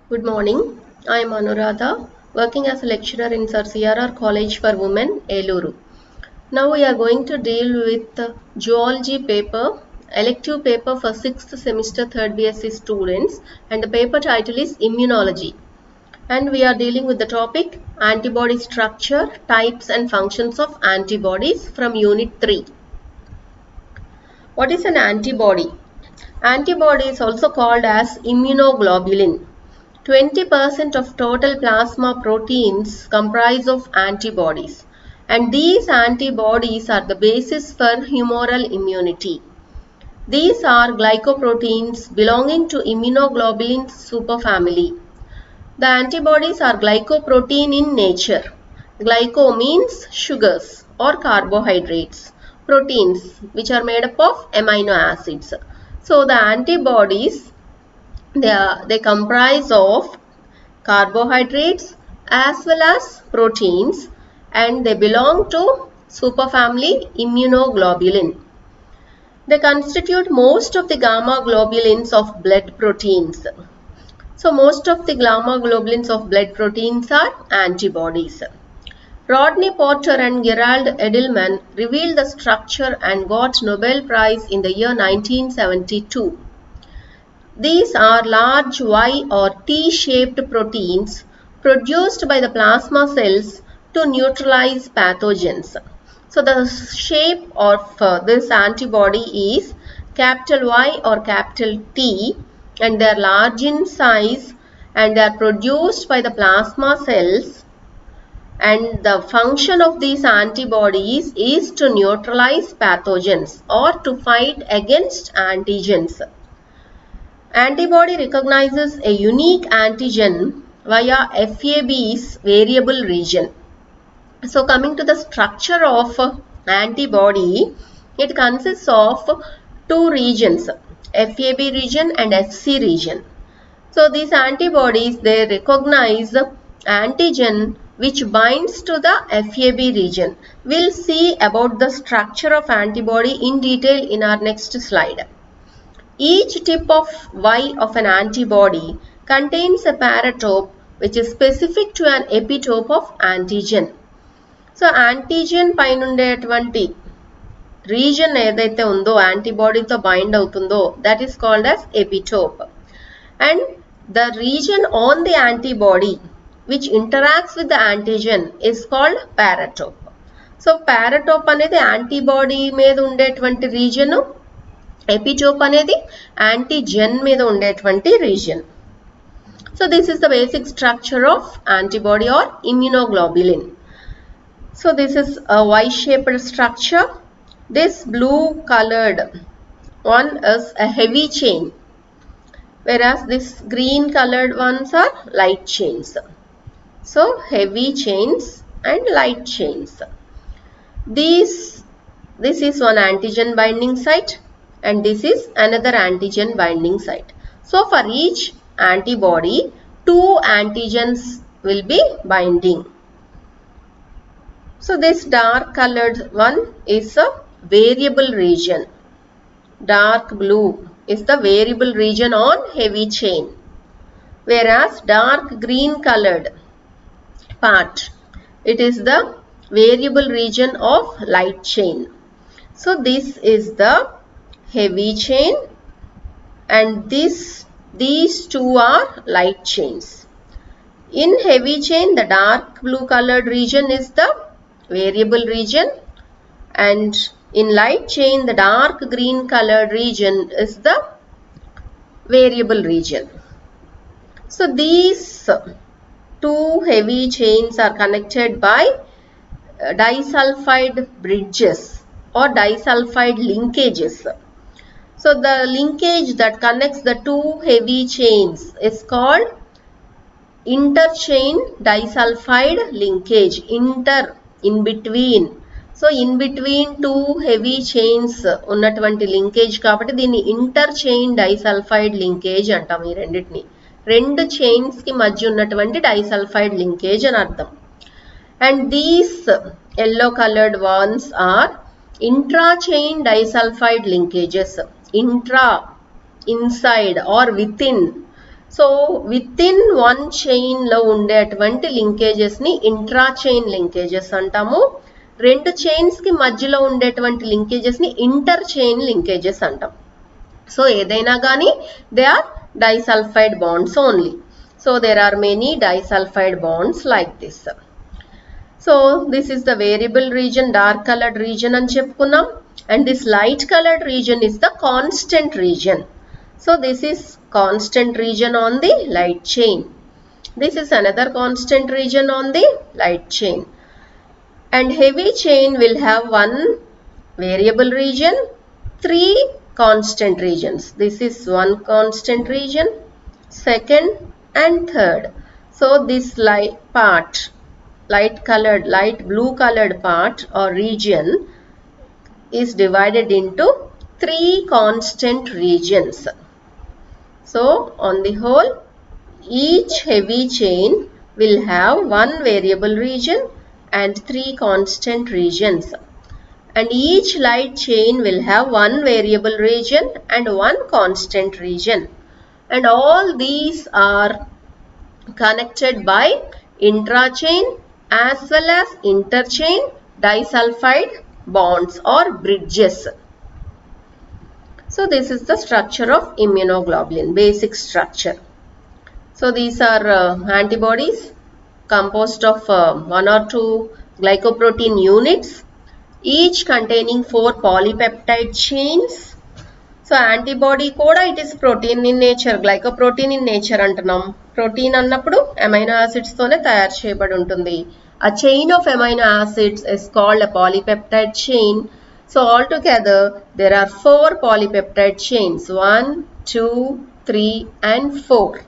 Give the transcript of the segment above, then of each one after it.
Good morning. I am Anuradha, working as a lecturer in Sir CRR College for Women, Eluru. Now we are going to deal with the Zoology paper, elective paper for 6th semester 3rd BSc students, and the paper title is Immunology. And we are dealing with the topic Antibody Structure, Types and Functions of Antibodies from Unit 3. What is an antibody? Antibody is also called as immunoglobulin. 20% of total plasma proteins comprise of antibodies, and these antibodies are the basis for humoral immunity. These are glycoproteins belonging to immunoglobulin superfamily. The antibodies are glycoprotein in nature. Glyco means sugars or carbohydrates, proteins which are made up of amino acids. So the antibodies they comprise of carbohydrates as well as proteins, and they belong to superfamily immunoglobulin. They constitute most of the gamma globulins of blood proteins. So most of the gamma globulins of blood proteins are antibodies. Rodney Porter and Gerald Edelman revealed the structure and got Nobel Prize in the year 1972. These are large Y or T-shaped proteins produced by the plasma cells to neutralize pathogens. So the shape of this antibody is capital Y or capital T, and they are large in size and they are produced by the plasma cells, and the function of these antibodies is to neutralize pathogens or to fight against antigens. Antibody recognizes a unique antigen via FAB's variable region. So coming to the structure of antibody, it consists of two regions, FAB region and FC region. So these antibodies, they recognize antigen which binds to the FAB region. We'll see about the structure of antibody in detail in our next slide. Each tip of Y of an antibody contains a paratope which is specific to an epitope of antigen. So antigen పైన ఉండేటువంటి region ఏదైతే ఉందో యాంటీబాడీతో bind అవుతుందో that is called as epitope, and the region on the antibody which interacts with the antigen is called paratope. So paratope అనేది antibody మీద ఉండేటువంటి reason, epitope అనేది antigen మీద ఉండేటువంటి reason. So this is the basic structure of antibody or immunoglobulin. So this is a Y-shaped structure. This blue colored one is a heavy chain, whereas this green colored ones are light chains. So heavy chains and light chains. This is one antigen binding site and this is another antigen binding site. So for each antibody, two antigens will be binding. So this dark colored one is a variable region. Dark blue is the variable region on heavy chain, whereas dark green colored part, it is the variable region of light chain. So this is the heavy chain and these two are light chains. In heavy chain, the dark blue colored region is the variable region, and in light chain the dark green colored region is the variable region. So these two heavy chains are connected by disulfide bridges or disulfide linkages. So the linkage that connects the two heavy chains is called interchain disulfide linkage. In between. So in between two heavy chains ఉన్నటువంటి linkage కాబట్టి దీన్ని inter chain disulphide linkage అంటాం. ఈ రెండింటిని, రెండు chains కి మధ్య ఉన్నటువంటి డైసల్ఫైడ్ లింకేజ్ అని అర్థం. And these yellow colored ones are intra-chain disulfide linkages. Intra, inside or within. So with in one chain లో ఉండేటువంటి లింకేజెస్ ని ఇంట్రా చైన్ లింకేజెస్ అంటాము. రెండు చైన్స్ కి మధ్యలో ఉండేటువంటి లింకేజెస్ ని ఇంటర్ చైన్ లింకేజెస్ అంటాం. సో ఏదైనా కానీ they are disulfide bonds only. So there are many disulfide bonds like this. So this is the variable region, dark colored region అని చెప్పుకున్నాం. And this light colored region is the constant region. So this is constant region on the light chain. This is another constant region on the light chain. And heavy chain will have one variable region, three constant regions. This is one constant region, second and third. So this light blue colored part or region is divided into three constant regions. So on the whole, each heavy chain will have one variable region and three constant regions. And each light chain will have one variable region and one constant region. And all these are connected by intrachain as well as interchain disulfide bonds or bridges. So this is the structure of immunoglobulin, basic structure. So these are antibodies composed of one or two glycoprotein units, each containing 4 polypeptide chains. So antibody kuda it is protein in nature, glycoprotein in nature antunam. Protein annappudu amino acids tone tayar cheyabadi untundi. A chain of amino acids is called a polypeptide chain. So altogether there are 4 polypeptide chains, 1, 2, 3 and 4.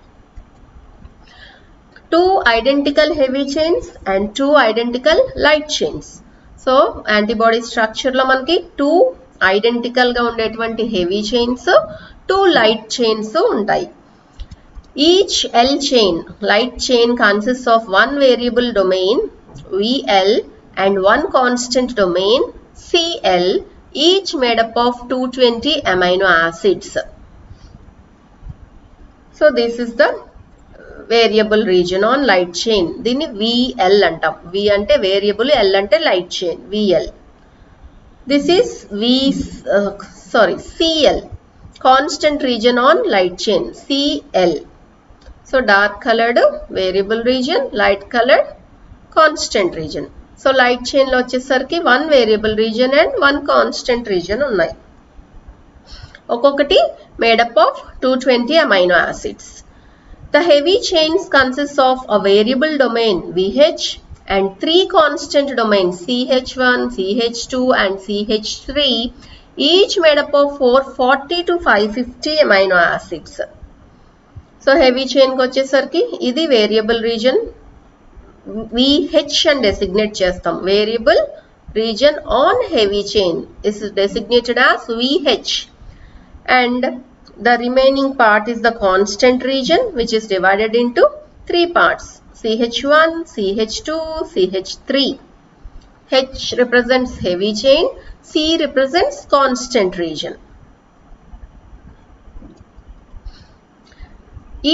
2 identical heavy chains and 2 identical light chains. So antibody structure lo manaki 2 identical ga undetvanti heavy chains, 2 light chains untayi. Each L chain, light chain, consists of one variable domain VL and one constant domain CL, each made up of 220 amino acids. So this is the variable region on light chain. దీన్ని VL అంటాం. V అంటే variable, L అంటే light chain, VL. This is CL, constant region on light chain, CL. So dark colored variable region, light colored constant region. So light chain లో వచ్చేసరికి one variable region and one constant region ఉన్నాయి. ఒక్కొక్కటి made up of 220 amino acids. The heavy chains consist of a variable domain VH and 3 constant domains CH1, CH2 and CH3, each made up of 440 to 550 amino acids. So heavy chain ko vachesarki idi variable region VH and designate chestam. Variable region on heavy chain is designated as VH, and the remaining part is the constant region, which is divided into 3 parts, CH1, CH2, CH3. H represents heavy chain, C represents constant region.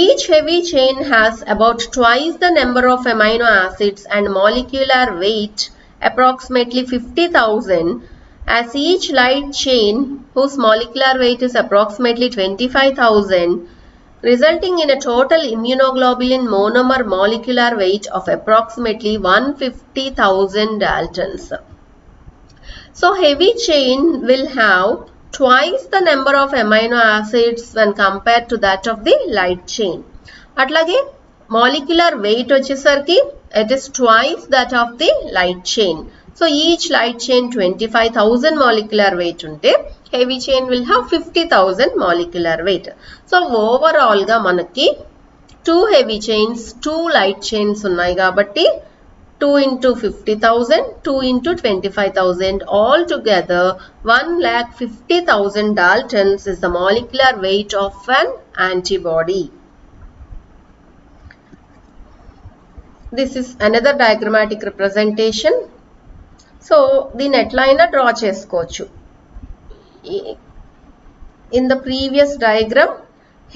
Each heavy chain has about twice the number of amino acids and molecular weight, approximately 50,000, as each light chain, whose molecular weight is approximately 25,000, resulting in a total immunoglobulin monomer molecular weight of approximately 150,000 daltons. So heavy chain will have twice the number of amino acids when compared to that of the light chain. Atlage molecular weight vachesarki it is twice that of the light chain. So each light chain 25,000 molecular weight unte heavy chain will have 50,000 molecular weight. So overall ga manaki 2 heavy chains, 2 light chains unnai kabatti 2 into 50,000, 2 into 25,000, all together 1,50,000 daltons is the molecular weight of an antibody. This is another diagrammatic representation. So దీన్ని ఎట్లయినా draw చేసుకోవచ్చు. In the previous diagram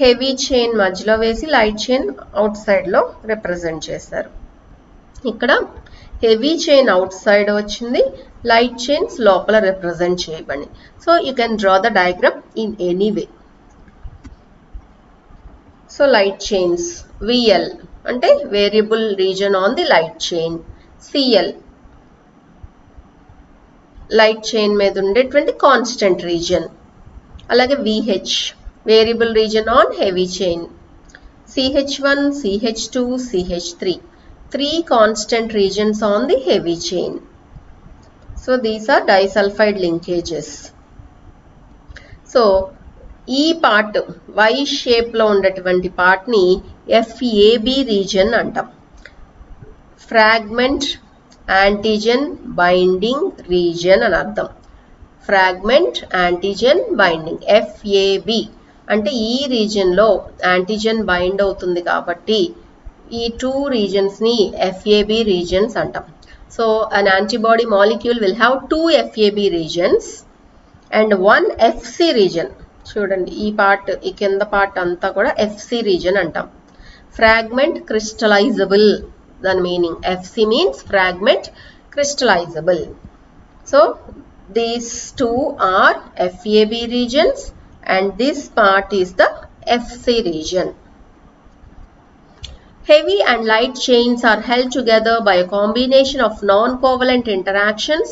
heavy chain మధ్యలో వేసి light chain out సైడ్లో represent చేశారు. ఇక్కడ heavy chain out side వచ్చింది, light chains లోపల రిప్రజెంట్ చేయబడి. So you can draw the diagram in any way. So light chains VL అంటే variable reason on the light chain, CL light chain మీద ఉండేటువంటి constant reason, అలాగే VH variable reason on heavy chain, CH1, CH2, CH3 three constant regions on the heavy chain. So these are disulfide linkages. So ఈ part Y shape లో ఉండేటువంటి part ని FAB reason అంటాం. Fragment antigen binding reason అని అర్థం. Fragment antigen binding FAB అంటే ఈ reason లో యాంటీజెన్ బైండ్ అవుతుంది కాబట్టి ఈ టూ రీజన్స్ ని FAB రీజన్స్ అంటాం. So an antibody molecule will have two FAB regions and one FC region. చూడండి ఈ పార్ట్, ఈ కింద పార్ట్ అంతా కూడా FC రీజన్ అంటాం. ఫ్రాగ్మెంట్ క్రిస్టలైజబుల్, దాని meaning FC means fragment crystallizable. So these two are FAB regions and this part is the FC region. Heavy and light chains are held together by a combination of non-covalent interactions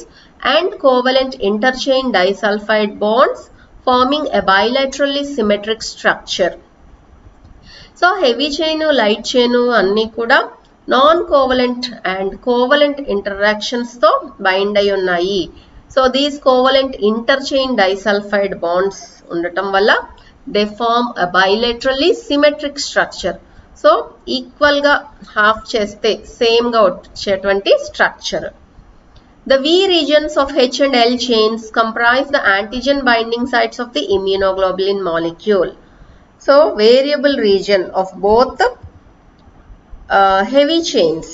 and covalent interchain disulfide bonds forming a bilaterally symmetric structure. So heavy chain, light chain అన్నీ కూడా non-covalent and covalent interactions తో bind అయి ఉన్నాయి. So these covalent interchain disulfide bonds ఉండటం వల్ల they form a bilaterally symmetric structure. So equal గా half చేస్తే same గా వచ్చేటువంటి structure. The V regions of H and L chains comprise the antigen binding sites of the immunoglobulin molecule. So variable region of both heavy chains.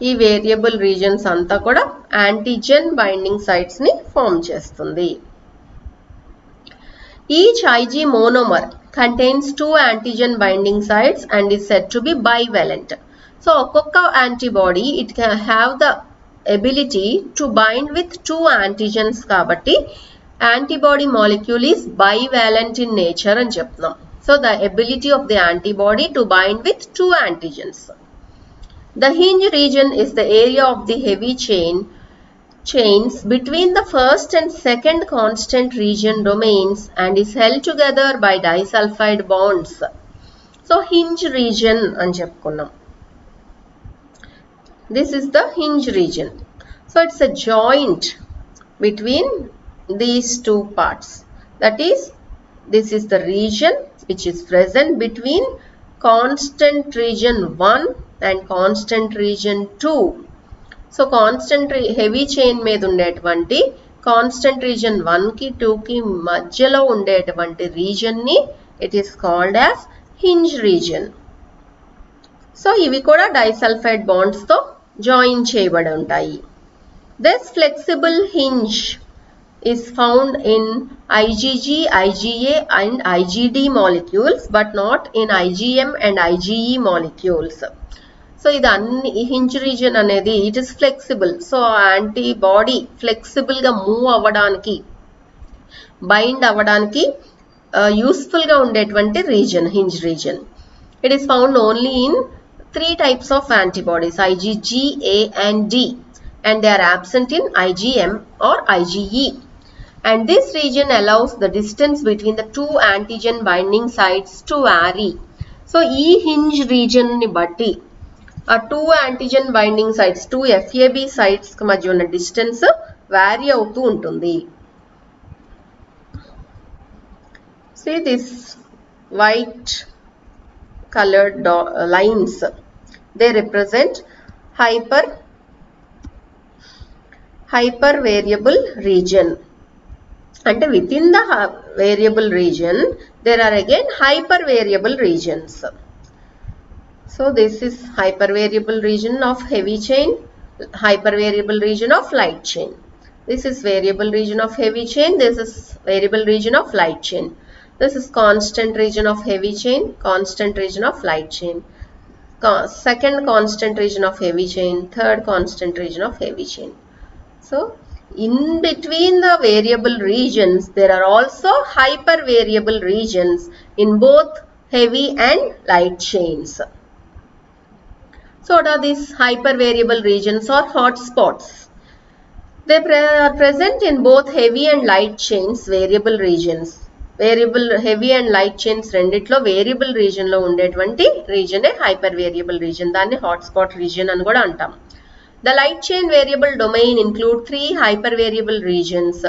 ఈ variable reasons అంతా కూడా antigen binding sites ని form చేస్తుంది. Each Ig monomer contains two antigen binding sites and is said to be bivalent. So ఒక్కొక్క antibody it can have the ability to bind with two antigens కాబట్టి antibody molecule is bivalent in nature అని చెప్తున్నాం. So the ability of the antibody to bind with two antigens. The hinge region is the area of the heavy chains between the first and second constant region domains and is held together by disulfide bonds. So hinge region అని చెప్పుకున్నాం. This is the hinge region. So it's a joint between these two parts. That is, this is the region which is present between constant region 1 and constant region 2. So constant heavy chain మీద ఉండేటువంటి constant reason 1 కి 2 కి మధ్యలో ఉండేటువంటి reason ని it is called as hinge reason. So ఇవి కూడా disulphide bonds తో జాయిన్ చేయబడి ఉంటాయి. This flexible hinge is found in IgG, IgA and IgD molecules but not in IgM and IgE molecules. So ఇది అన్ని హింజ్ రీజన్ అనేది it is flexible. So antibody flexible గా move అవ్వడానికి, bind అవ్వడానికి useful గా ఉండేటువంటి reason hinge reason. It is found only in 3 types of antibodies IgG, A and D and they are absent in IgM or IgE. And this region allows the distance between the two antigen binding sites to vary. So ఈ hinge region ని బట్టి ఆ two antigen binding sites, two FAB sites కి మధ్య ఉన్న distance vary అవుతూ ఉంటుంది. See this white colored lines, they represent hyper variable region. అంటే within the variable region there are again hyper variable regions. So this is hypervariable region of heavy chain, hypervariable region of light chain. This is variable region of heavy chain, this is variable region of light chain. This is constant region of heavy chain, constant region of light chain. Second constant region of heavy chain, third constant region of heavy chain. So in between the variable regions, there are also hypervariable regions in both heavy and light chains. So what are these hypervariable regions or hotspots? They are present in both heavy and light chains variable regions. Variable heavy and light chains రెండిట్లో variable రీజన్లో ఉండేటువంటి రీజనే hyper variable region, దాన్ని hotspot region అని కూడా అంటాం. The light chain variable domain include 3 hyper variable regions.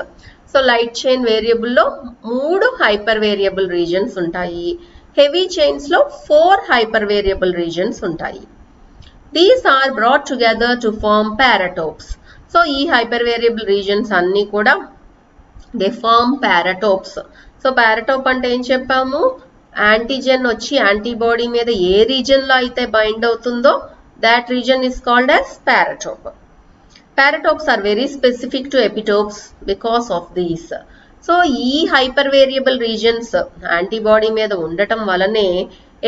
So light chain వేరియబుల్లో 3 hyper variable regions ఉంటాయి. హెవీ చైన్స్లో 4 హైపర్ వేరియబుల్ రీజన్స్ ఉంటాయి. These are brought together to form paratopes. So ఈ hyper variable regions అన్నీ కూడా they form paratopes. So paratope అంటే ఏం చెప్పాము, యాంటీజెన్ వచ్చి యాంటీబాడీ మీద ఏ రీజన్లో అయితే బైండ్ అవుతుందో that region is called as paratope. Paratopes are very specific to epitopes because of these. So ఈ hypervariable regions యాంటీబాడీ మీద ఉండటం వలనే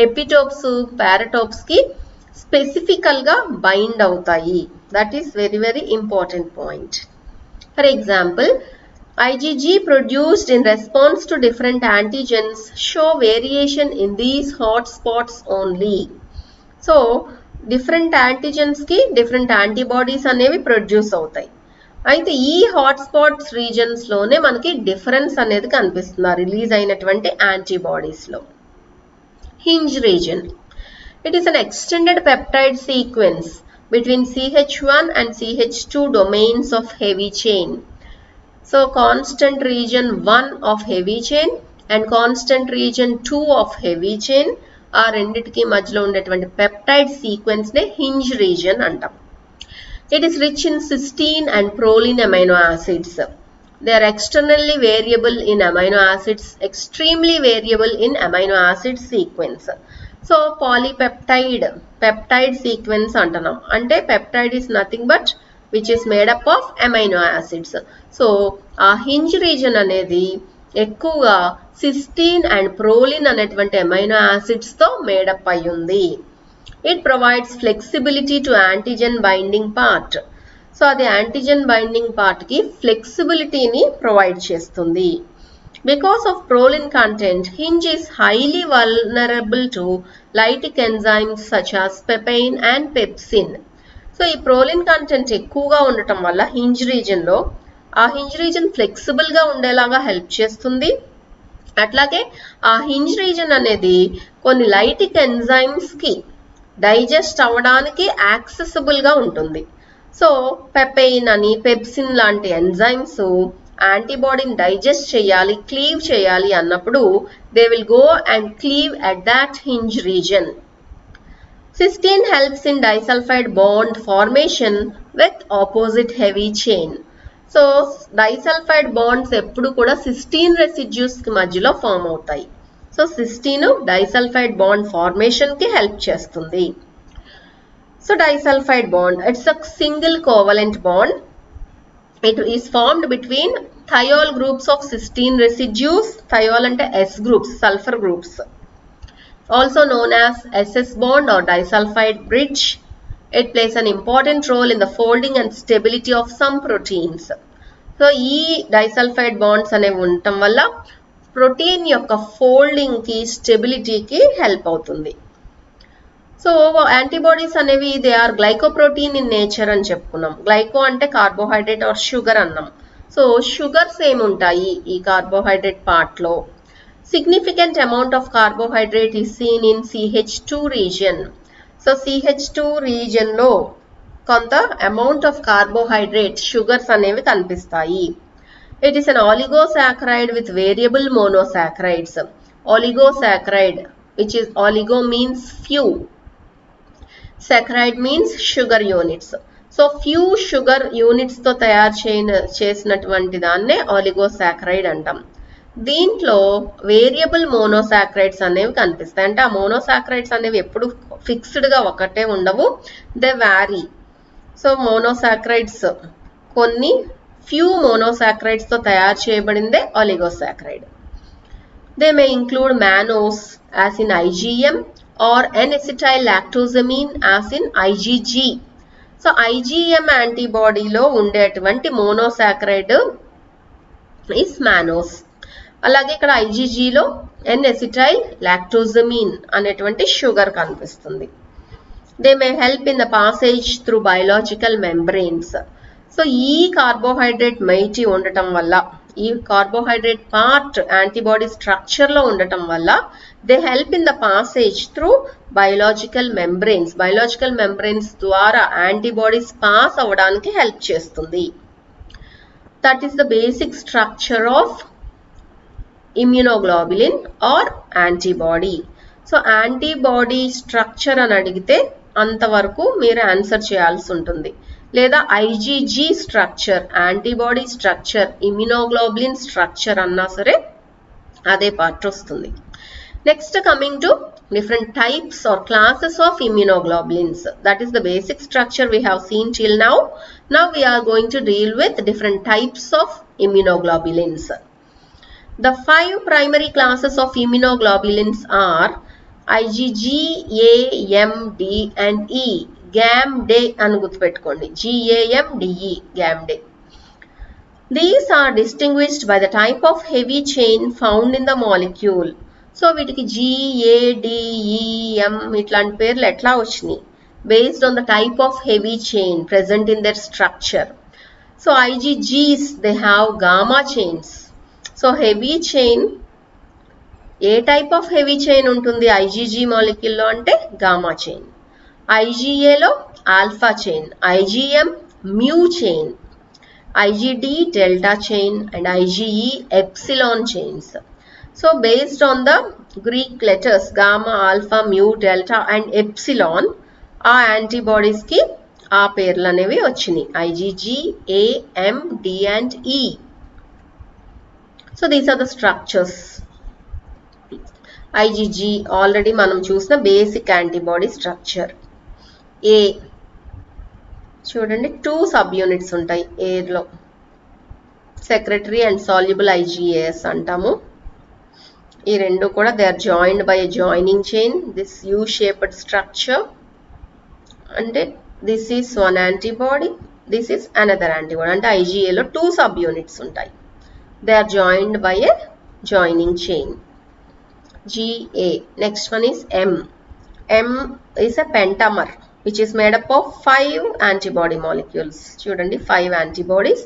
ఎపిటోప్స్ పారాటోప్స్ కి స్పెసిఫికల్ గా బైండ్ అవుతాయి. That is very very important point. For example, IgG produced in response to different antigens show variation in these hotspots only. So different antigens కి different antibodies అనేవి produce అవుతాయి. అయితే ఈ హాట్స్పాట్స్ రీజన్స్ లోనే మనకి డిఫరెన్స్ అనేది కనిపిస్తుంది రిలీజ్ అయినటువంటి యాంటీబాడీస్ లో. Hinge reason, it is an extended peptide sequence between CH1 and CH2 domains of heavy chain. So constant region 1 of heavy chain and constant region 2 of heavy chain ఆ రెండిటికి మధ్యలో ఉండేటువంటి peptide sequence నే hinge region అంటాం. It is rich in cysteine and proline amino acids. They are externally variable in amino acids, extremely variable in amino acid sequence. So peptide sequence అంటున్నాం. అంటే peptide is nothing but which is made up of amino acids. So ఆ hinge region అనేది ఎక్కువగా cysteine and proline అనేటువంటి amino acids తో made up అయి ఉంది. It provides flexibility to antigen binding part. So అది యాంటీజెన్ బైండింగ్ పార్ట్ కి ఫ్లెక్సిబిలిటీని ప్రొవైడ్ చేస్తుంది. Because of proline content, hinge is highly vulnerable to lytic enzymes such as papain and pepsin. So ఈ proline content ఎక్కువగా ఉండటం వల్ల hinge reason లో ఆ హింజ్ రీజన్ ఫ్లెక్సిబుల్ గా ఉండేలాగా హెల్ప్ చేస్తుంది. అట్లాగే ఆ హింజ్ రీజన్ అనేది కొన్ని లైటిక్ ఎంజైమ్స్ కి డైజెస్ట్ అవ్వడానికి యాక్సెసిబుల్ గా ఉంటుంది. సో పెపైన్ అని పెప్సిన్ లాంటి ఎంజైమ్స్ యాంటీబాడీని డైజెస్ట్ చేయాలి, క్లీవ్ చేయాలి అన్నప్పుడు they will go and cleave at that hinge reason. Cysteine helps in disulfide bond formation with opposite heavy chain. So disulfide bonds ఎప్పుడు కూడా సిస్టీన్ రెసిడ్యూస్ కి మధ్యలో ఫామ్ అవుతాయి. So cysteine disulfide bond formation కి help చేస్తుంది. So disulfide bond, it's a single covalent bond. It is formed between thiol groups of cysteine residues. Thiol అంటే S groups, sulphur groups, also known as SS bond or disulfide bridge. It plays an important role in the folding and stability of some proteins. So ఈ disulfide bonds అనేవి ఉండటం వల్ల protein యొక్క folding కి, స్టెబిలిటీకి help అవుతుంది. So antibodies అనేవి they are glycoprotein in nature అని చెప్పుకున్నాం. గ్లైకో అంటే కార్బోహైడ్రేట్ ఆర్ షుగర్ అన్నాం. సో షుగర్స్ ఏముంటాయి ఈ కార్బోహైడ్రేట్ పార్ట్ లో? Significant amount of carbohydrate is seen in CH2 region. So CH2 region లో కొంత amount of carbohydrate, sugars అనేవి కనిపిస్తాయి. It is an oligosaccharide with variable monosaccharides. Oligosaccharide, which is oligo means few, saccharide means sugar units. So few sugar units తో తయారు చేసినటువంటి దాన్నే oligosaccharide అంటాం. దీంట్లో వేరియబుల్ మోనోసాక్రైడ్స్ అనేవి కనిపిస్తాయి. అంటే ఆ మోనోసాక్రైడ్స్ అనేవి ఎప్పుడు ఫిక్స్డ్ గా ఒకటే ఉండవు, దే వ్యారీ. సో మోనోసాక్రైడ్స్ కొన్ని ఫ్యూ మోనోసాక్రైడ్స్ తో తయారు చేయబడిందే ఆలిగోసాక్రైడ్. They may include mannose as in IgM or N-acetyl-lactosamine as in IgG. So IgM యాంటీబాడీలో ఉండేటువంటి మోనోసాకరైడ్ is mannose. అలాగే ఇక్కడ IgGలో N-acetyl-lactosamine అనేటువంటి షుగర్ కనిపిస్తుంది. They may help in the passage through biological membranes. So ఈ carbohydrate moiety ఉండటం వల్ల, ఈ carbohydrate part antibody స్ట్రక్చర్లో ఉండటం వల్ల they help in the passage through biological membranes. Biological membranes ద్వారా యాంటీబాడీస్ పాస్ అవ్వడానికి హెల్ప్ చేస్తుంది. That is the basic structure of immunoglobulin or antibody. So antibody structure అని అడిగితే అంతవరకు మీరు ఆన్సర్ చేయాల్సి ఉంటుంది. లేదా IgG structure, antibody structure, immunoglobulin structure అన్నా సరే అదే పార్ట్ వస్తుంది. Next coming to different types or classes of immunoglobulins. That is the basic structure we have seen till now. Now we are going to deal with different types of immunoglobulins. The 5 primary classes of immunoglobulins are IgG, A, M, D and E. GAM-DE అని గుర్తుపెట్టుకోండి. GAM-DE, GAM-DE. These are distinguished by the type of heavy chain found in the molecule. So వీటికి GADEM ఇట్లాంటి పేర్లు ఎట్లా వచ్చినాయి? Based on the type of heavy chain present in their structure. So IgGs they have gamma chains. So heavy chain, ఏ type of heavy chain ఉంటుంది IgG మాలిక్యూల్లో అంటే gamma chain. IgAలో alpha chain, IgM mu chain, IgD delta chain and IgE epsilon chains. So based on the Greek letters gamma, alpha, mu, delta and epsilon, ఆ antibodies కి ఆ పేర్లు అనేవి వచ్చినాయి. IgG, A, M, D and E. So these are the structures. IgG already మనం చూసిన basic antibody structure. A చూడండి 2 sub units ఉంటాయి ఏలో. సెక్రెటరీ అండ్ సాల్యుబుల్ IgAs అంటాము. ఈ రెండు కూడా they are joined by a joining chain. This U shaped structure అంటే this is one antibody, this is another antibody. అంటే IgAలో 2 సబ్ యూనిట్స్ ఉంటాయి. They are joined by a joining chain. GA. Next one is M. M is a pentamer which is made up of 5 antibody molecules. చూడండి 5 antibodies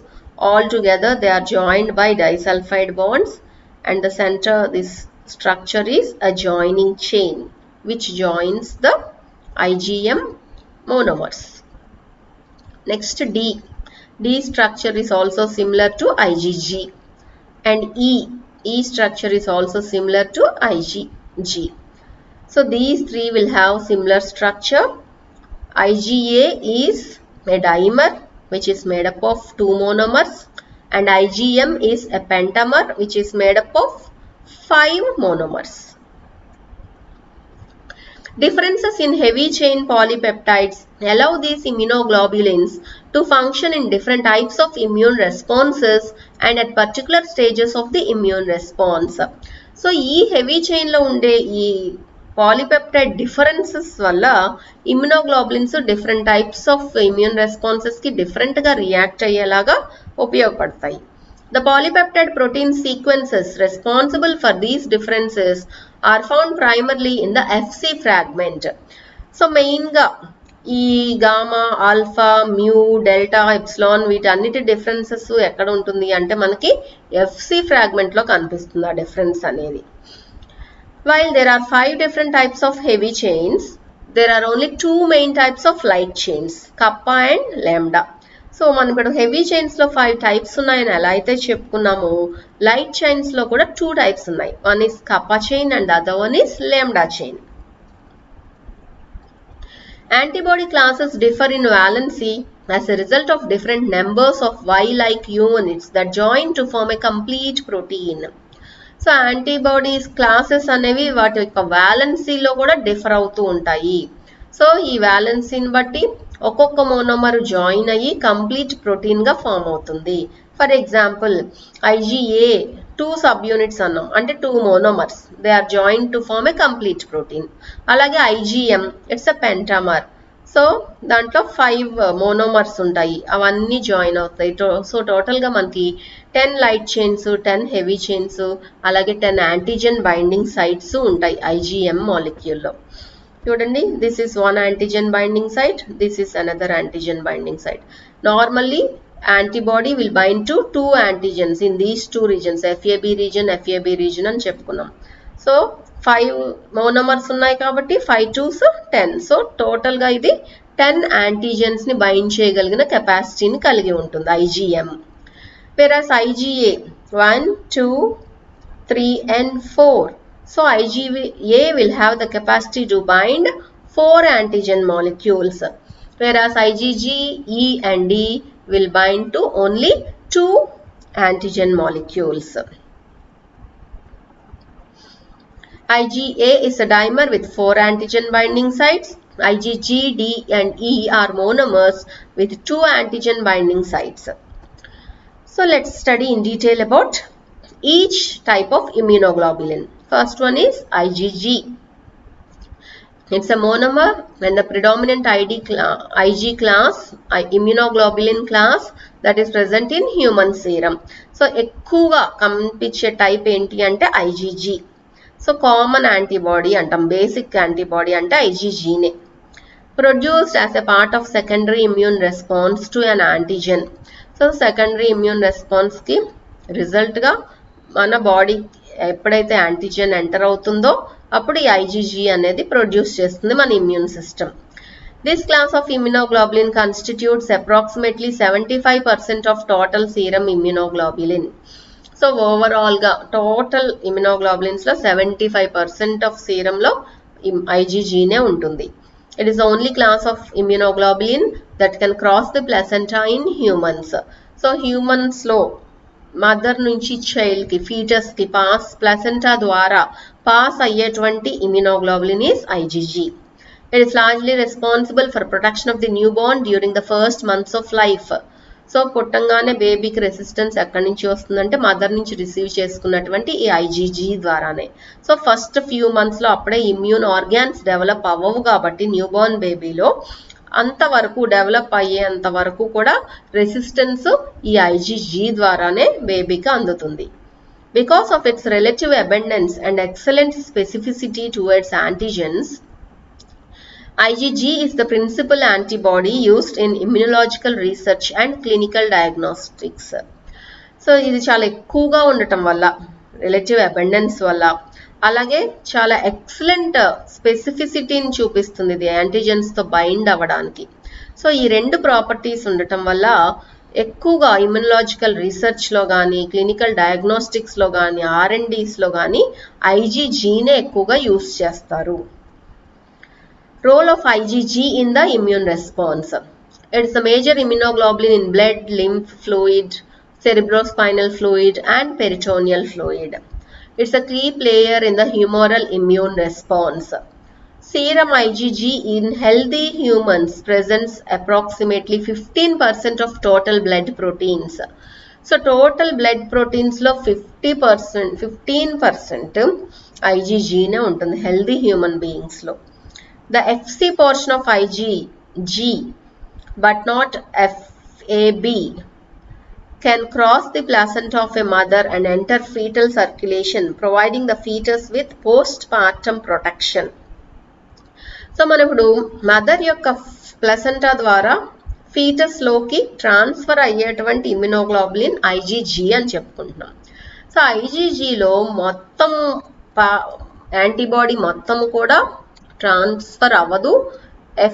all together they are joined by disulfide bonds and the center this structure is a joining chain which joins the IgM monomers. Next D. D structure is also similar to IgG and E. E structure is also similar to IgG. So these three will have similar structure. IgA is a dimer which is made up of 2 monomers. And IgM is a pentamer which is made up of 5 monomers. Differences in heavy chain polypeptides allow these immunoglobulins to function in different types of immune responses and at particular stages of the immune response. So, ee heavy chain lo unde ee polypeptide differences వల్ల immunoglobulins different types of immune responses కి different గా react అయ్యేలాగా ఉపయోగపడతాయి. The polypeptide protein sequences responsible for these differences are found primarily in the Fc fragment. So main గా ఈ gamma, alpha, mu, delta, epsilon వీటన్నిటి differences ఎక్కడ ఉంటుంది అంటే మనకి FC ఫ్రాగ్మెంట్ లో కనిపిస్తుంది ఆ డిఫరెన్స్ అనేది. While there are 5 different types of heavy chains, there are only 2 main types of light chains, kappa and lambda. So మనం ఇప్పుడు heavy chains లో 5 types ఉన్నాయని ఎలా అయితే చెప్పుకున్నామో light chains లో కూడా 2 types ఉన్నాయి. One is kappa chain and the other one is lambda chain. Antibody classes differ in valency as a result of different numbers of Y-like units that join to form a complete protein. So antibodies classes అనేవి వాటి యొక్క వ్యాలెన్సీలో కూడా differ అవుతూ ఉంటాయి. So ఈ వ్యాలెన్సీని బట్టి ఒక్కొక్క monomer join అయ్యి కంప్లీట్ ప్రోటీన్గా ఫామ్ అవుతుంది. ఫర్ ఎగ్జాంపుల్ IgA 2 subunits అన్నాం అంటే 2 monomers. They are joined to form a complete protein. అలాగే IgM, it's a pentamer. So దాంట్లో 5 monomers ఉంటాయి, అవన్నీ జాయిన్ అవుతాయి. సో టోటల్గా మనకి 10 లైట్ చైన్స్, 10 హెవీ చైన్స్, అలాగే 10 యాంటీజెన్ బైండింగ్ సైట్స్ ఉంటాయి IgM మాలిక్యూల్లో. చూడండి, this is one antigen binding site, this is another antigen binding site. Normally antibody will bind to 2 antigens in these 2 regions, FAB region అని చెప్పుకున్నాం. So 5 monomers ఉన్నాయి కాబట్టి 5 2s 10. So టోటల్గా ఇది 10 antigens ని బైండ్ చేయగలిగిన కెపాసిటీని కలిగి ఉంటుంది IgM. whereas IgA 1 2 3 and 4. so IgA will have the capacity to bind 4 antigen molecules, whereas IgG, E and D will bind to only 2 antigen molecules. IgA is a dimer with 4 antigen binding sites. IgG, D and E are monomers with 2 antigen binding sites. So let's study in detail about each type of immunoglobulin. First one is IgG. It's a monomer when the predominant Ig class, immunoglobulin class that is present in human serum. So ఎక్కువగా కనిపించే type ఏంటి అంటే IgG. So common antibody అంటాం, basic antibody అంటే IgGనే. Produced as a part of secondary immune response to an antigen. So secondary immune రెస్పాన్స్కి రిజల్ట్గా మన body ఎప్పుడైతే యాంటీజెన్ ఎంటర్ అవుతుందో అప్పుడు ఈ IgG అనేది ప్రొడ్యూస్ చేస్తుంది మన immune system. This class of immunoglobulin constitutes approximately 75% of total serum immunoglobulin. So ఓవరాల్గా టోటల్ ఇమ్యునోగ్లోబులిన్స్లో 75% ఆఫ్ సీరంలో IgGనే ఉంటుంది. It is the only class of immunoglobulin that can cross the placenta in humans. So హ్యూమన్స్లో mother నుంచి చైల్డ్కి, ఫీటస్కి placenta ద్వారా pass అయ్యేటువంటి immunoglobulin is IgG. It is largely responsible for protection of the newborn during the first months of life. So పుట్టంగానే బేబీకి resistance ఎక్కడి నుంచి వస్తుందంటే మదర్ నుంచి రిసీవ్ చేసుకున్నటువంటి ఈ IgG ద్వారానే. సో ఫస్ట్ ఫ్యూ మంత్స్లో అప్పుడే ఇమ్యూన్ ఆర్గాన్స్ డెవలప్ అవ్వవు కాబట్టి న్యూబార్న్ బేబీలో అంతవరకు డెవలప్ అయ్యేంత వరకు కూడా రెసిస్టెన్స్ ఈ IgG ద్వారానే బేబీకి అందుతుంది. Because of it's relative abundance and excellent specificity towards antigens, IgG is the principal antibody used in immunological research and clinical diagnostics. So ఇది చాలా ఎక్కువగా ఉండటం వల్ల, రిలేటివ్ అబెండెన్స్ వల్ల, అలాగే చాలా ఎక్సలెంట్ స్పెసిఫిసిటీని చూపిస్తుంది ఇది యాంటీజెన్స్తో బైండ్ అవ్వడానికి. సో ఈ రెండు ప్రాపర్టీస్ ఉండటం వల్ల ఎక్కువగా ఇమ్యునలాజికల్ రీసెర్చ్లో కానీ, క్లినికల్ డయాగ్నోస్టిక్స్లో కానీ, R&Dsలో కానీ IgGనే ఎక్కువగా యూస్ చేస్తారు. Role of IgG in the immune response. It is a major immunoglobulin in blood, lymph fluid, cerebrospinal fluid and peritoneal fluid. It's a key player in the humoral immune response. Serum IgG in healthy humans presents approximately 15% of total blood proteins. So total blood proteins lo 15% IgGనే ఉంటుంది healthy human beings లో. The Fc portion of IgG but not FAB can cross the placenta of a mother and enter fetal circulation, providing the fetus with postpartum protection. So మనం ఇప్పుడు mother యొక్క placenta ద్వారా foetus లోకి transfer అయ్యేటువంటి immunoglobulin IgG అని చెప్పుకుంటున్నాం. So IgGలో మొత్తం antibody మొత్తం కూడా ట్రాన్స్ఫర్ అవ్వదు.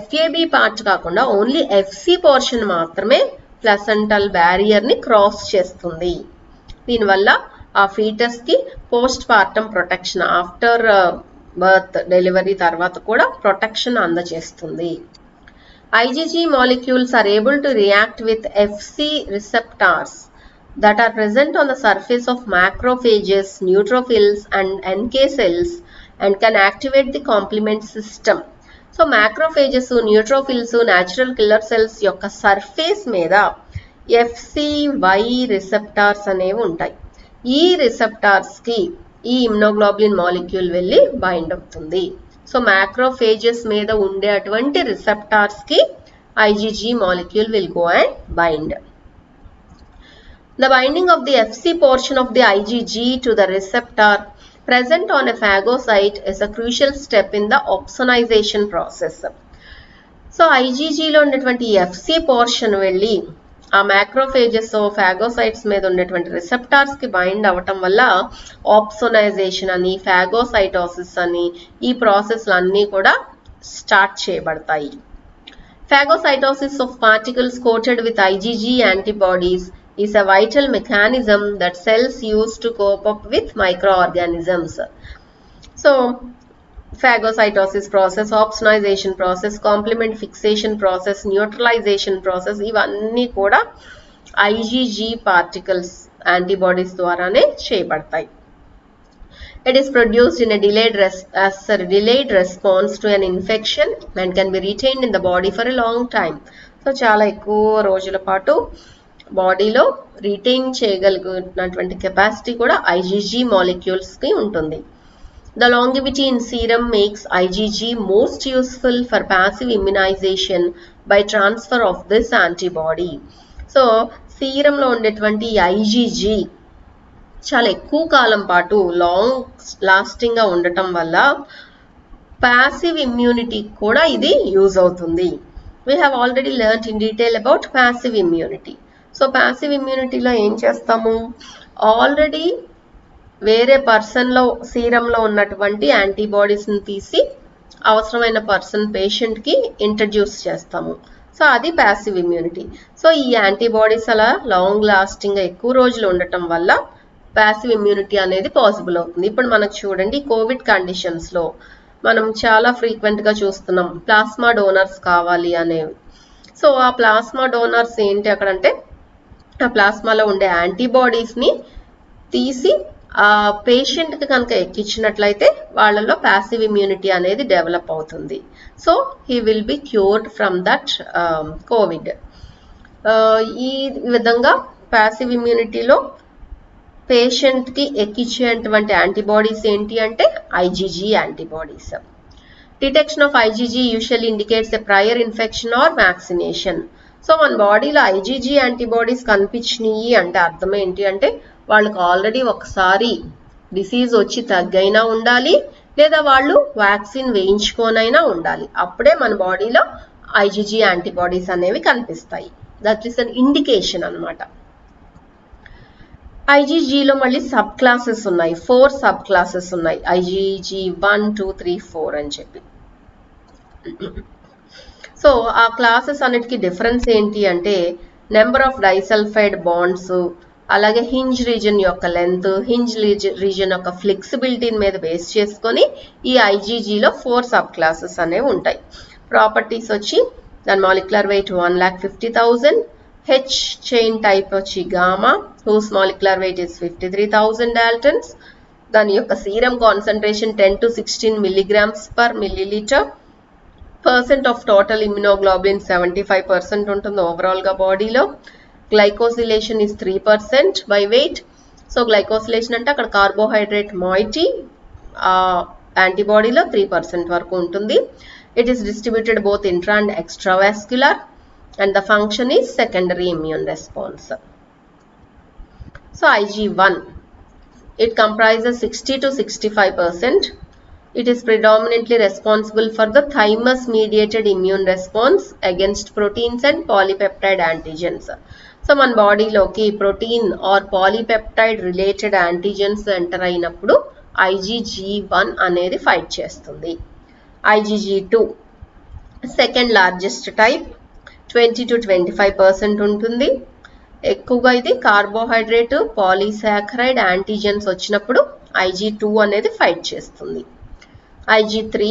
FAB పార్ట్ కాకుండా ఓన్లీ FC పోర్షన్ మాత్రమే ప్లసెంటల్ బ్యారియర్ని క్రాస్ చేస్తుంది. దీనివల్ల ఆ ఫీటస్కి post partum protection, after birth delivery తర్వాత కూడా ప్రొటెక్షన్ అందజేస్తుంది. IgG molecules are able to react with Fc receptors that are present on the surface of macrophages, neutrophils and NK cells and can activate the complement system. So macrophages, neutrophils, natural killer cells యొక్క surface మీద FCY receptors అనేవి ఉంటాయి. ఈ రిసెప్టార్స్కి ఈ immunoglobulin molecule వెళ్ళి bind అవుతుంది. So macrophages మీద ఉండే అటువంటి రిసెప్టార్స్కి IgG molecule will go and bind. The binding of the Fc portion of the IgG to the receptor present on a phagocyte is a crucial step in the opsonization process. So IgG లో ఉన్నటువంటి Fc portion వెళ్ళి ఆ macrophages phagocytes మీద ఉన్నటువంటి receptors కి bind అవ్వటం వల్ల opsonisation అని ఫాగోసైటోసిస్ అని ఈ ప్రాసెస్లు అన్నీ కూడా స్టార్ట్ చేయబడతాయి. Phagocytosis of particles coated with IgG antibodies is a vital mechanism that cells use to cope up with microorganisms. So phagocytosis process, opsonization process, complement fixation process, neutralization process ఇవన్నీ కూడా IgG particles antibodies ద్వారానే చేయబడతాయి. It is produced in a delayed response to an infection and can be retained in the body for a long time. So చాలా ఎక్కువ రోజుల పాటు బాడీలో retain చేయగలిగినటువంటి కెపాసిటీ కూడా IgG molecules కి ఉంటుంది. The longevity in serum makes IgG most useful for passive immunization by transfer of this antibody. So serum లో ఉండేటువంటి IgG చాలా ఎక్కువ కాలం పాటు లాంగ్ లాస్టింగ్ గా ఉండటం వల్ల ప్యాసివ్ ఇమ్యూనిటీ కూడా ఇది యూజ్ అవుతుంది. We have already learned in detail about passive immunity. So passive ఇమ్యూనిటీలో ఏం చేస్తాము, ఆల్రెడీ వేరే పర్సన్లో సీరంలో ఉన్నటువంటి యాంటీబాడీస్ని తీసి అవసరమైన పేషెంట్కి ఇంట్రడ్యూస్ చేస్తాము. సో అది ప్యాసివ్ ఇమ్యూనిటీ. సో ఈ యాంటీబాడీస్ అలా లాంగ్ లాస్టింగ్గా ఎక్కువ రోజులు ఉండటం వల్ల ప్యాసివ్ ఇమ్యూనిటీ అనేది పాసిబుల్ అవుతుంది. ఇప్పుడు మనకు చూడండి, కోవిడ్ కండిషన్స్లో మనం చాలా ఫ్రీక్వెంట్గా చూస్తున్నాం ప్లాస్మా డోనర్స్ కావాలి అనేవి. సో ఆ ప్లాస్మా డోనర్స్ ఏంటి అక్కడంటే ఆ ప్లాస్మాలో ఉండే యాంటీబాడీస్ని తీసి ఆ పేషెంట్కి కనుక ఎక్కించినట్లయితే వాళ్ళలో ప్యాసివ్ ఇమ్యూనిటీ అనేది డెవలప్ అవుతుంది. So he will be cured from that Covid. ఈ విధంగా ప్యాసివ్ ఇమ్యూనిటీలో పేషెంట్కి ఎక్కించేటువంటి యాంటీబాడీస్ ఏంటి అంటే IgG antibodies. Detection of IgG usually indicates a prior infection or vaccination. So మన బాడీలో IgG యాంటీబాడీస్ కనిపించినాయి అంటే అర్థం ఏంటి అంటే వాళ్ళకి ఆల్రెడీ ఒకసారి డిసీజ్ వచ్చి తగ్గైనా ఉండాలి, లేదా వాళ్ళు వ్యాక్సిన్ వేయించుకోనైనా ఉండాలి. అప్పుడే మన బాడీలో IgG యాంటీబాడీస్ అనేవి కనిపిస్తాయి. దట్ ఈస్ అన్ ఇండికేషన్ అనమాట. IgGలో మళ్ళీ సబ్ క్లాసెస్ ఉన్నాయి, 4 సబ్ క్లాసెస్ ఉన్నాయి, IgG 1, 2, 3, 4 అని చెప్పి. సో ఆ క్లాసెస్ అన్నిటికీ డిఫరెన్స్ ఏంటి అంటే నెంబర్ ఆఫ్ డైసల్ఫైడ్ బాండ్స్, అలాగే హింజ్ రీజన్ యొక్క లెంత్, హింజ్ రీజన్ యొక్క ఫ్లెక్సిబిలిటీని మీద బేస్ చేసుకొని ఈ IgGలో 4 సబ్ క్లాసెస్ అనేవి ఉంటాయి. ప్రాపర్టీస్ వచ్చి దాని molecular weight 1,50,000, H chain type వచ్చి gamma, whose molecular weight is 53,000 daltons. దాని యొక్క serum concentration 10 to 16 milligrams per milliliter. Percent of total immunoglobulin 75% ఉంటుంది ఓవరాల్గా బాడీలో. గ్లైకోసిలేషన్ ఇస్ 3% బై వెయిట్. సో గ్లైకోసిలేషన్ అంటే అక్కడ కార్బోహైడ్రేట్ మాయిటీ యాంటీబాడీలో 3% వరకు ఉంటుంది. It is distributed both intra and ఎక్స్ట్రావాస్క్యులర్. And the function is secondary immune response. So IG1, it comprises 60 to 65%. It is predominantly responsible for the thymus mediated immune response against proteins and polypeptide antigens. So మన బాడీలోకి protein or polypeptide related antigens enter అయినప్పుడు IgG1 అనేది fight చేస్తుంది. IgG2 second largest type, 20 to 25% ఉంటుంది. ఎక్కువగా ఇది carbohydrate polysaccharide antigens వచ్చినప్పుడు IG2 అనేది ఫైట్ చేస్తుంది. IG3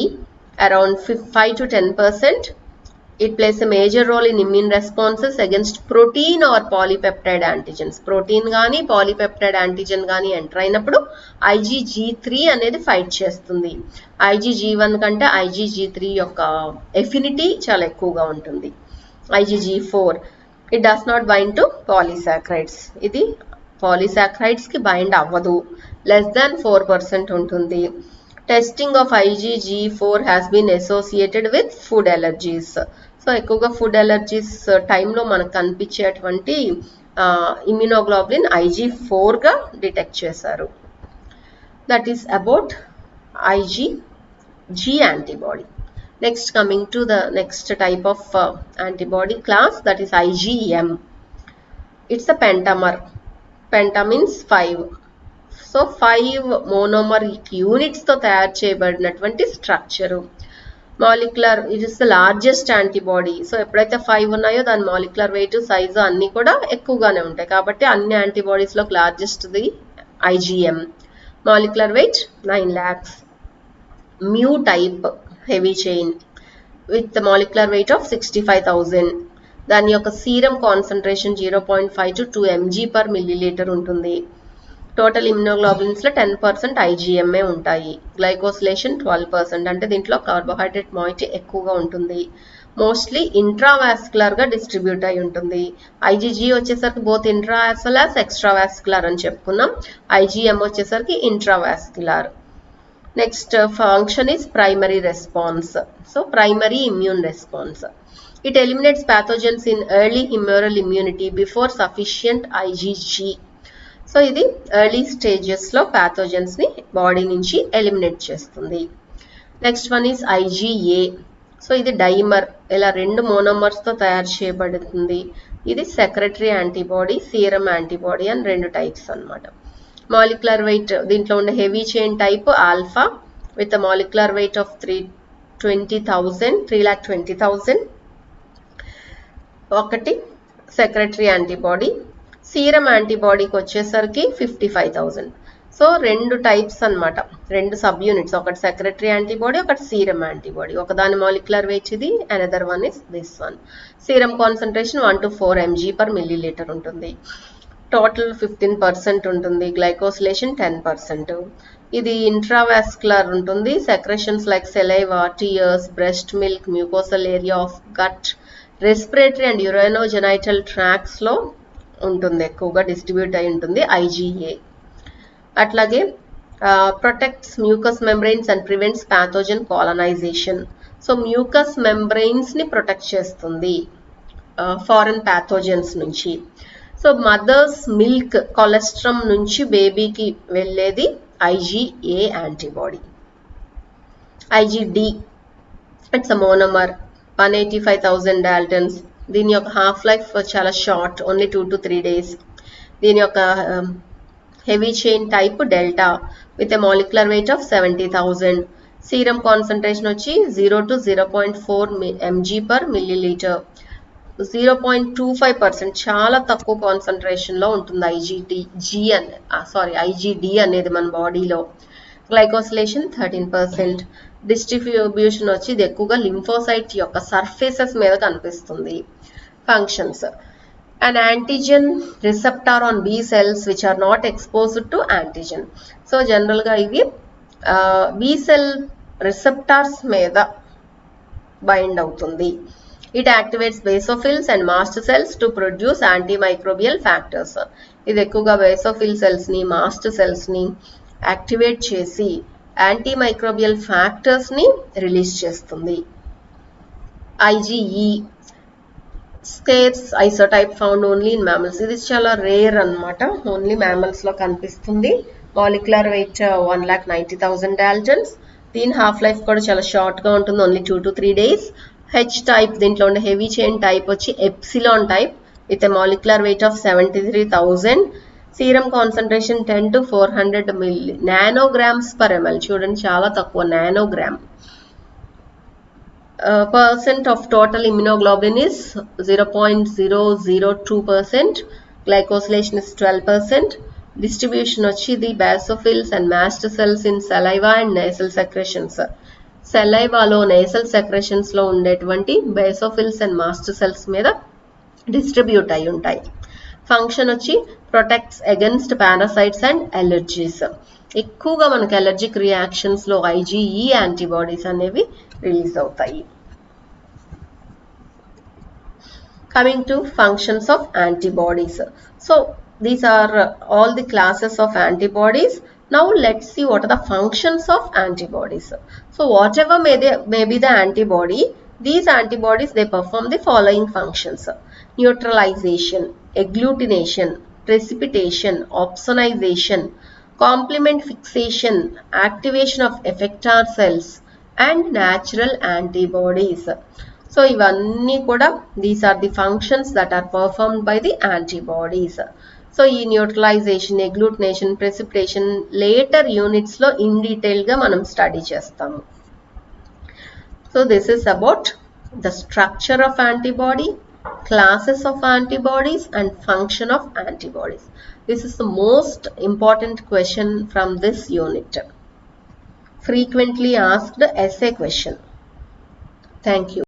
around 5 to 10%. It plays a major role in immune responses against protein or polypeptide antigens. Protein కానీ పాలీపెప్టైడ్ యాంటీజెన్ కానీ ఎంటర్ అయినప్పుడు IgG3 అనేది ఫైట్ చేస్తుంది. IgG1 కంటే IgG3 యొక్క ఎఫినిటీ చాలా ఎక్కువగా ఉంటుంది. IgG4, it does not bind to polysaccharides. ఇది పాలీసాక్రైడ్స్ కి బైండ్ అవ్వదు, లెస్ దాన్ 4% ఉంటుంది. Testing of IgG4 has been associated with food allergies. So ఎక్కువగా ఫుడ్ ఎలర్జీస్ టైంలో మనకు కనిపించేటువంటి ఇమ్యునోగ్లోబులిన్ IG4 గా డిటెక్ట్ చేశారు. That is about IgG antibody. Next, coming to the next type of antibody class, that is IgM. It's a pentamer. Penta means 5. So 5 monomer units తో తయారు చేయబడినటువంటి structure. Molecular, it is the largest antibody. So ఎప్పుడైతే 5 ఉన్నాయో దాని molecular weight, size అన్నీ కూడా ఎక్కువగానే ఉంటాయి. కాబట్టి అన్ని యాంటీబాడీస్లో లార్జెస్ట్ది IgM. Molecular weight 9 lakhs. Mu type heavy chain with the molecular weight of 65,000. దాని యొక్క serum concentration 0.5 to 2 mg per milliliter ఉంటుంది. టోటల్ ఇమ్యునోగ్లోబులిన్స్ లో 10% IgMఏ ఉంటాయి. గ్లైకోసిలేషన్ 12%, అంటే దీంట్లో కార్బోహైడ్రేట్ మాయిటీ ఎక్కువగా ఉంటుంది. మోస్ట్లీ ఇంట్రావాస్కులర్ గా డిస్ట్రిబ్యూట్ అయి ఉంటుంది. IgG వచ్చేసరికి both intra as well as extravascular అని చెప్పుకున్నాం. IgM వచ్చేసరికి intravascular. Next function is primary response. So primary immune response. It eliminates pathogens in early humoral immunity before sufficient IgG. So ఇది early stages లో pathogens ని body నుంచి eliminate చేస్తుంది. Next one is IgA. So ఇది dimer, ఇలా 2 monomers తో తయారు చేయబడుతుంది. ఇది సెక్రటరీ యాంటీబాడీ, సీరం యాంటీబాడీ అని 2 టైప్స్ అన్నమాట. మాలిక్యులర్ వెయిట్, దీంట్లో ఉండే heavy chain type alpha with molecular weight of 320,000. ఒకటి సెక్రటరీ యాంటీబాడీ. సీరం యాంటీబాడీకి వచ్చేసరికి 55,000. సో 2 టైప్స్ అన్నమాట, 2 సబ్ యూనిట్స్, ఒకటి సెక్రటరీ యాంటీబాడీ, ఒకటి సీరం యాంటీబాడీ. ఒకదాని మాలిక్యులర్ వెయిట్ ఇది, another one is this one. Serum concentration 1 to 4 mg per milliliter ఉంటుంది. Total 15% ఉంటుంది. Glycosylation 10%. ఇది ఇంట్రావాస్కులర్ ఉంటుంది. Secretions like saliva, tears, breast milk, mucosal area of gut, respiratory and urinogenital tracts లో ఉంటుంది, ఎక్కువగా distribute అయి ఉంటుంది IgA. అట్లాగే protects mucus membranes and prevents pathogen colonisation. So mucus membranes ని ప్రొటెక్ట్ చేస్తుంది ఫారెన్ ప్యాథోజన్స్ నుంచి. సో మదర్స్ మిల్క్ కొలెస్ట్రామ్ నుంచి బేబీకి వెళ్ళేది IgA antibody. IgD, it's a monomer, 185,000 Daltons. దీని యొక్క హాఫ్ లైఫ్ చాలా షార్ట్, ఓన్లీ 2 to 3 days. దీని యొక్క heavy chain type delta with a molecular weight of 70,000. Serum concentration వచ్చి 0 to 0.4 mg per milliliter. 0.25%, చాలా తక్కువ కాన్సన్ట్రేషన్ లో ఉంటుంది IgD అనేది మన బాడీలో. గ్లైకోసిలేషన్ 13%. డిస్ట్రిబ్యూషన్ వచ్చి ఇది ఎక్కువగా లింఫోసైట్ యొక్క సర్ఫేసెస్ మీద కనిపిస్తుంది. Functions: an antigen receptor on B cells which are not exposed to antigen. So general గా ఇవి B cell రిసెప్టార్స్ మీద బైండ్ అవుతుంది. It activates basophils and mast cells to produce antimicrobial factors. ఇది ఎక్కువగా basophil cells ని, mast cells ని activate చేసి antimicrobial factors ని రిలీజ్ చేస్తుంది. IgE, scarce isotype found only in mammals. ఇది చాలా రేర్ అన్నమాట, ఓన్లీ మ్యామల్స్ లో కనిపిస్తుంది. Molecular weight 1,90,000 Daltons. దీని హాఫ్ లైఫ్ కూడా చాలా షార్ట్ గా ఉంటుంది, only 2 to 3 days. H type, దీంట్లో ఉండే హెవీ చైన్ టైప్ వచ్చి epsilon type with a molecular weight of 73,000. Serum concentration 10 to 400 nanograms per ml. చూడండి చాలా తక్కువ, nanogram. Percent of total immunoglobulin is 0.002%. Glycosylation is 12%. Distribution వచ్చి the basophils and mast cells in saliva and nasal secretions. సలైవాలో, nasal secretions లో ఉండేటువంటి basophils and mast cells మీద distribute అయి ఉంటాయి. ఫంక్షన్ వచ్చి protects against parasites and allergies. ఎక్కువగా మనకి అలర్జిక్ రియాక్షన్స్ లో IgE యాంటీబాడీస్ అనేవి రిలీజ్ అవుతాయి. Coming to functions of antibodies. So these are all the classes of antibodies. Now let's see what are the functions of antibodies. So whatever may be the antibody, these antibodies, they perform the following functions: neutralization, agglutination, precipitation, opsonization, complement fixation, activation of effector cells, and natural antibodies. So ఇవన్నీ కూడా, these are the functions that are performed by the antibodies. So ఈ neutralisation, agglutination, precipitation later units లో in detail గా మనం study చేస్తాము. So this is about the structure of antibody, classes of antibodies, and function of antibodies. This is the most important question from this unit. Frequently asked essay question. Thank you.